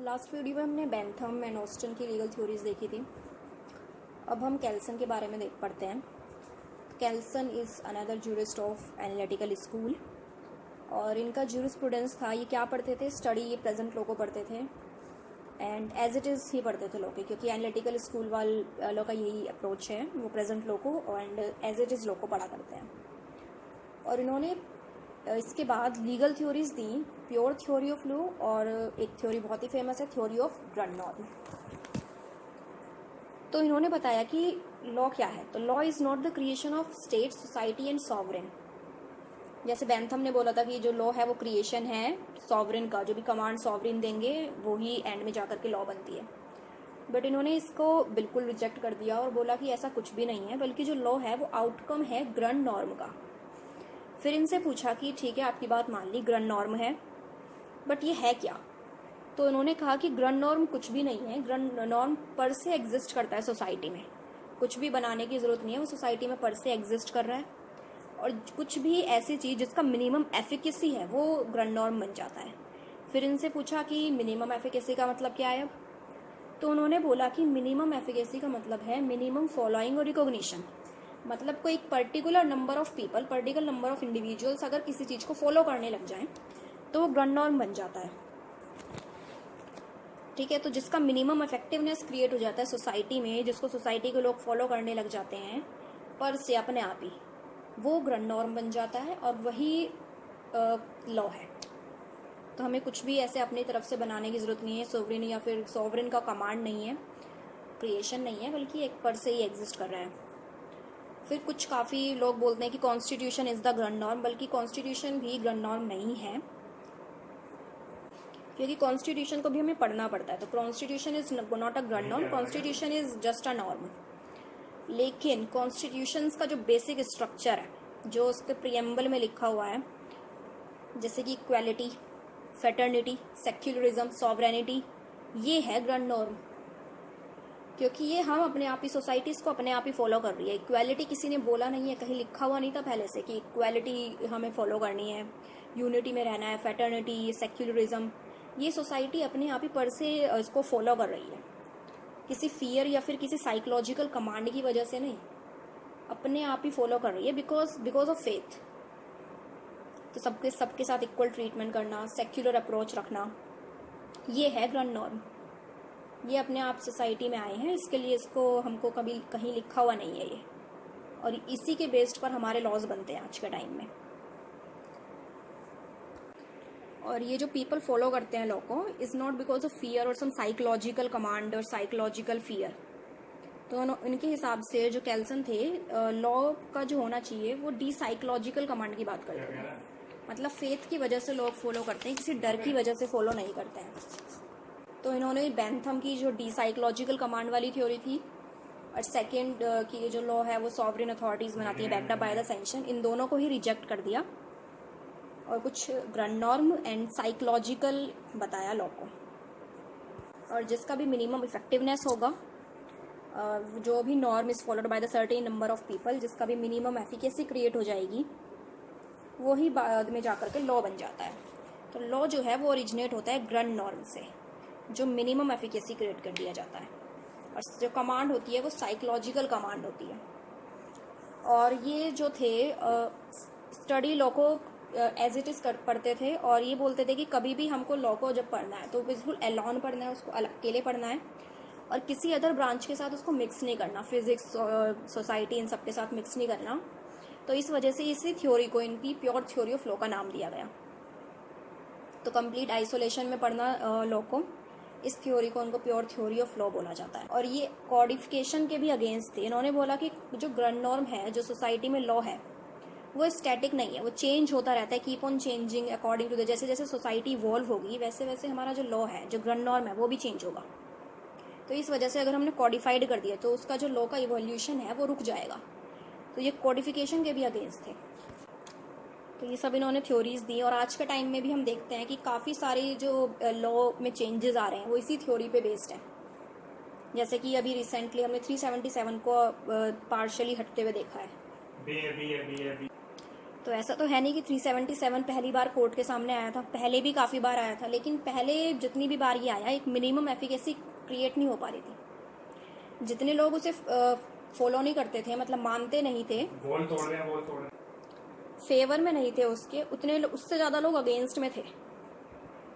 Last video में हमने Bentham and Austin की लीगल थ्योरीज देखी थी। अब हम कैल्सन के बारे में देख पढ़ते हैं। Kelsen is another jurist of analytical school और इनका जूरिस्प्रूडेंस था। ये क्या पढ़ते थे? स्टडी ये प्रेजेंट लॉ को पढ़ते थे एंड एज इट इज़ ही पढ़ते थे लॉ के, क्योंकि एनालिटिकल स्कूल वालों का यही अप्रोच है, वो प्रेजेंट लॉ को and as it is law को पढ़ा करते हैं। और इन्होंने इसके बाद लीगल थ्योरीज दी, प्योर थ्योरी ऑफ लॉ और एक थ्योरी बहुत ही फेमस है, थ्योरी ऑफ ग्रंड नॉर्म। तो इन्होंने बताया कि लॉ क्या है। तो law is not the creation of state, society and sovereign. जैसे बेंथम ने बोला था कि जो लॉ है वो क्रिएशन है सॉवरेन का, जो भी कमांड सॉवरेन देंगे वो ही एंड में जाकर के लॉ बनती है। बट इन्होंने इसको बिल्कुल रिजेक्ट कर दिया और बोला कि ऐसा कुछ भी नहीं है, बल्कि जो लॉ है वो आउटकम है ग्रंड नॉर्म का। फिर इनसे पूछा कि ठीक है, आपकी बात मान ली, ग्रंड नॉर्म है, बट ये है क्या? तो इन्होंने कहा कि ग्रंड नॉर्म कुछ भी नहीं है। ग्रंड नॉर्म पर से एग्जिस्ट करता है सोसाइटी में, कुछ भी बनाने की ज़रूरत नहीं है, वो सोसाइटी में पर से एग्जिस्ट कर रहा है। और कुछ भी ऐसी चीज़ जिसका मिनिमम एफिकेसी है वो ग्रंड नॉर्म बन जाता है। फिर इनसे पूछा कि मिनिमम एफिकेसी का मतलब क्या है अब? तो उन्होंने बोला कि मिनिमम एफिकेसी का मतलब है मिनिमम फॉलोइंग और रिकॉग्निशन। मतलब कोई एक particular number of people, particular number of individuals अगर किसी चीज़ को फॉलो करने लग जाएं तो वो ग्रंड नॉर्म बन जाता है। ठीक है, तो जिसका मिनिमम इफेक्टिवनेस क्रिएट हो जाता है सोसाइटी में, जिसको सोसाइटी के लोग फॉलो करने लग जाते हैं पर से अपने आप ही, वो ग्रंड नॉर्म बन जाता है और वही लॉ है। तो हमें कुछ भी ऐसे अपनी तरफ से बनाने की ज़रूरत नहीं है। सोवरेन या फिर सॉवरेन का कमांड नहीं है, क्रिएशन नहीं है, बल्कि एक पर से ही एग्जिस्ट कर रहा है। फिर कुछ काफ़ी लोग बोलते हैं कि constitution is the Grand norm, बल्कि कॉन्स्टिट्यूशन भी ग्रंड नॉर्म नहीं है, क्योंकि कॉन्स्टिट्यूशन को भी हमें पढ़ना पड़ता है। तो constitution is not a Grand norm, constitution is just a norm. लेकिन कॉन्स्टिट्यूशंस का जो बेसिक स्ट्रक्चर है, जो उसके प्रियम्बल में लिखा हुआ है, जैसे कि इक्वालिटी, फेटर्निटी, सेक्युलरिज्म, सॉवरेनिटी, ये है ग्रंड नॉर्म, क्योंकि ये हम अपने आप ही, सोसाइटीज़ को अपने आप ही फॉलो कर रही है। इक्वालिटी किसी ने बोला नहीं है, कहीं लिखा हुआ नहीं था पहले से कि इक्वालिटी हमें फॉलो करनी है, यूनिटी में रहना है, फेटर्निटी, सेक्युलरिज्म, ये सोसाइटी अपने आप ही पर से इसको फॉलो कर रही है। किसी फियर या फिर किसी साइकोलॉजिकल कमांड की वजह से नहीं, अपने आप ही फॉलो कर रही है, बिकॉज ऑफ फेथ। तो सबके साथ इक्वल ट्रीटमेंट करना, सेक्युलर अप्रोच रखना, ये है ग्रंड नॉर्म। ये अपने आप सोसाइटी में आए हैं, इसके लिए इसको हमको कभी कहीं लिखा हुआ नहीं है ये, और इसी के बेस्ड पर हमारे लॉज बनते हैं आज के टाइम में। और ये जो पीपल फॉलो करते हैं लॉ को, is not because of fear और सम साइकोलॉजिकल कमांड और साइकोलॉजिकल फियर। तो उनके हिसाब से जो कैल्सन थे, लॉ का जो होना चाहिए वो डी साइकोलॉजिकल कमांड की बात करते हैं। मतलब फेथ की वजह से लोग फॉलो करते हैं, किसी डर की वजह से फॉलो नहीं करते हैं। तो इन्होंने बेंथम की जो डी साइकोलॉजिकल कमांड वाली थ्योरी थी और सेकेंड की जो लॉ है वो सॉवरेन अथॉरिटीज़ बनाती है backed up by the sanction, इन दोनों को ही रिजेक्ट कर दिया और कुछ ग्रंड नॉर्म एंड साइकोलॉजिकल बताया लॉ को। और जिसका भी मिनिमम इफेक्टिवनेस होगा, जो भी norm is followed by the certain number of people, जिसका भी मिनिमम एफिकेसी क्रिएट हो जाएगी, वो ही बाद में जाकर के लॉ बन जाता है। तो लॉ जो है वो ओरिजिनेट होता है ग्रंड नॉर्म से, जो मिनिमम एफिकेसी क्रिएट कर दिया जाता है। और जो कमांड होती है वो साइकोलॉजिकल कमांड होती है। और ये जो थे स्टडी लॉ को एज इट इज़ पढ़ते थे और ये बोलते थे कि कभी भी हमको लॉ को जब पढ़ना है तो बिल्कुल एलॉन पढ़ना है, उसको अकेले पढ़ना है और किसी अदर ब्रांच के साथ उसको मिक्स नहीं करना, फिजिक्स, सोसाइटी, इन सब के साथ मिक्स नहीं करना। तो इस वजह से इसी थ्योरी को इनकी प्योर थ्योरी ऑफ लॉ का नाम दिया गया। तो कंप्लीट आइसोलेशन में पढ़ना लॉ को, इस थ्योरी को उनको प्योर थ्योरी ऑफ लॉ बोला जाता है। और ये कॉडिफिकेशन के भी अगेंस्ट थे। इन्होंने बोला कि जो ग्रंड नॉर्म है, जो सोसाइटी में लॉ है, वो स्टैटिक नहीं है, वो चेंज होता रहता है, keep on changing according to the, जैसे जैसे सोसाइटी इवॉल्व होगी वैसे वैसे हमारा जो लॉ है, जो ग्रंड नॉर्म है, वो भी चेंज होगा। तो इस वजह से अगर हमने कॉडिफाइड कर दिया तो उसका जो लॉ का इवोल्यूशन है वो रुक जाएगा। तो ये कॉडिफिकेशन के भी अगेंस्ट थे। तो ये सब इन्होंने थ्योरीज दी और आज के टाइम में भी हम देखते हैं कि काफ़ी सारी जो लॉ में चेंजेस आ रहे हैं वो इसी थ्योरी पे बेस्ड है। जैसे कि अभी रिसेंटली हमने 377 को पार्शियली हटते हुए देखा है। तो ऐसा तो है नहीं कि 377 पहली बार कोर्ट के सामने आया था, पहले भी काफ़ी बार आया था, लेकिन पहले जितनी भी बार ये आया एक मिनिमम एफिकेसी क्रिएट नहीं हो पा रही थी। जितने लोग उसे फॉलो नहीं करते थे, मतलब मानते नहीं थे, वॉल तोड़ रहे हैं, फेवर में नहीं थे उसके, उतने उससे ज़्यादा लोग अगेंस्ट में थे,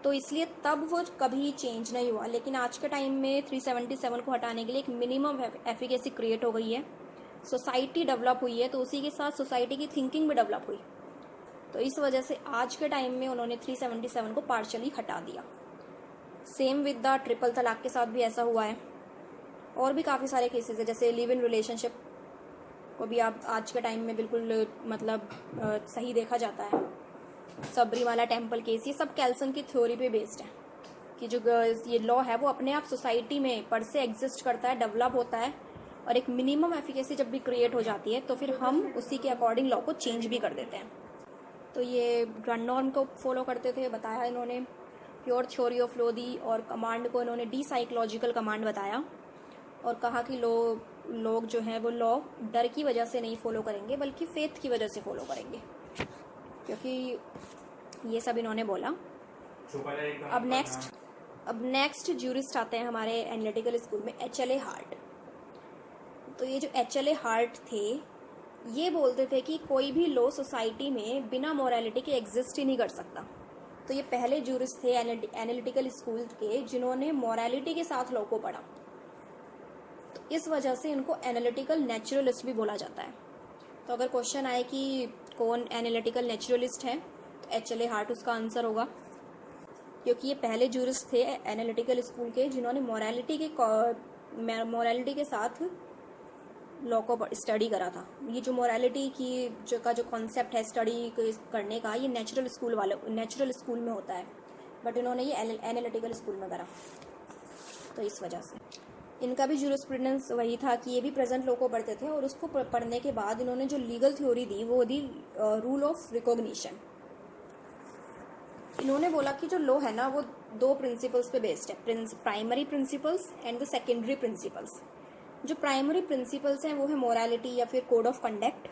तो इसलिए तब वो कभी चेंज नहीं हुआ। लेकिन आज के टाइम में 377 को हटाने के लिए एक मिनिमम एफिकेसी क्रिएट हो गई है, सोसाइटी डेवलप हुई है, तो उसी के साथ सोसाइटी की थिंकिंग भी डेवलप हुई। तो इस वजह से आज के टाइम में उन्होंने 377 को पार्शली हटा दिया। सेम विद द ट्रिपल तलाक के साथ भी ऐसा हुआ है। और भी काफ़ी सारे केसेस है, जैसे लिव इन रिलेशनशिप को भी आप आज के टाइम में बिल्कुल मतलब सही देखा जाता है। सबरीमाला टेम्पल केस, ये सब कैल्सन की थ्योरी पे बेस्ड है कि जो ये लॉ है वो अपने आप सोसाइटी में पर से एग्जिस्ट करता है, डेवलप होता है, और एक मिनिमम एफिकेसी जब भी क्रिएट हो जाती है तो फिर हम उसी के अकॉर्डिंग लॉ को चेंज भी कर देते हैं। तो ये ग्रैंड नॉर्म को फॉलो करते थे, बताया इन्होंने, प्योर थ्योरी ऑफ लॉ दी, और कमांड को इन्होंने डी साइकोलॉजिकल कमांड बताया, और कहा कि लोग जो हैं वो लॉ डर की वजह से नहीं फॉलो करेंगे बल्कि फेथ की वजह से फॉलो करेंगे, क्योंकि ये सब इन्होंने बोला। अब नेक्स्ट ज्यूरिस्ट आते हैं हमारे एनालिटिकल स्कूल में, HLA हार्ट। तो ये जो HLA हार्ट थे, ये बोलते थे कि कोई भी लॉ सोसाइटी में बिना मोरालिटी के एग्जिस्ट ही नहीं कर सकता। तो ये पहले ज्यूरिस्ट थे एनालिटिकल स्कूल के जिन्होंने मोरालिटी के साथ लॉ को पढ़ा, तो इस वजह से इनको एनालिटिकल नेचुरलिस्ट भी बोला जाता है। तो अगर क्वेश्चन आए कि कौन एनालिटिकल नेचुरलिस्ट है, तो HLA हार्ट उसका आंसर होगा, क्योंकि ये पहले ज्यूरिस्ट थे एनालिटिकल स्कूल के जिन्होंने मोरालिटी के साथ लॉ को स्टडी करा था। ये जो मोरालिटी की जो कॉन्सेप्ट है स्टडी करने का, ये नेचुरल स्कूल में होता है, बट इन्होंने ये एनालिटिकल स्कूल में करा, तो इस वजह से इनका भी ज्यूरिस्प्रूडेंस वही था कि ये भी प्रेजेंट लॉ को पढ़ते थे, और उसको पढ़ने के बाद इन्होंने जो लीगल थ्योरी दी वो दी रूल ऑफ रिकॉग्निशन। इन्होंने बोला कि जो लॉ है ना वो दो प्रिंसिपल्स पे बेस्ड है, primary principles and the secondary principles. जो प्राइमरी प्रिंसिपल्स हैं वो है मोरालिटी या फिर कोड ऑफ कंडक्ट,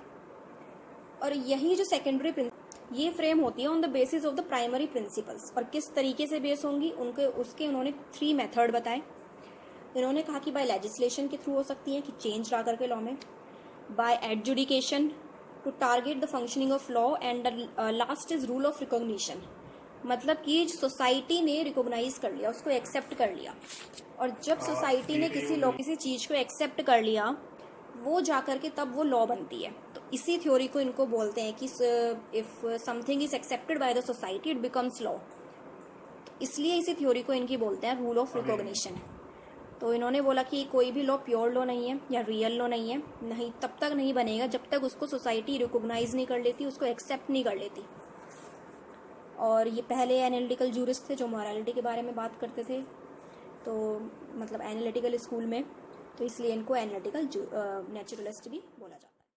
और यही जो सेकेंडरी ये फ्रेम होती है on the basis of the primary principles. और किस तरीके से बेस होंगी उसके उन्होंने 3 मेथड बताए। इन्होंने कहा कि बाय लेजिस्लेशन के थ्रू हो सकती है कि चेंज ला करके लॉ में, by adjudication to target the functioning of law, and last is rule of recognition, मतलब कि सोसाइटी ने रिकॉग्नाइज कर लिया, उसको एक्सेप्ट कर लिया, और जब सोसाइटी ने किसी चीज़ को एक्सेप्ट कर लिया वो जाकर के तब वो लॉ बनती है। तो इसी थ्योरी को इनको बोलते हैं कि if something is accepted by the society it becomes law. इसलिए इसी थ्योरी को इनकी बोलते हैं रूल ऑफ रिकॉग्निशन। तो इन्होंने बोला कि कोई भी लॉ प्योर लॉ नहीं है या रियल लॉ नहीं है, नहीं तब तक नहीं बनेगा जब तक उसको सोसाइटी रिकॉग्नाइज नहीं कर लेती, उसको एक्सेप्ट नहीं कर लेती। और ये पहले एनालिटिकल ज्यूरिस्ट थे जो मोरालिटी के बारे में बात करते थे, तो मतलब एनालिटिकल स्कूल में, तो इसलिए इनको एनालिटिकल नेचुरलिस्ट भी बोला जाता है।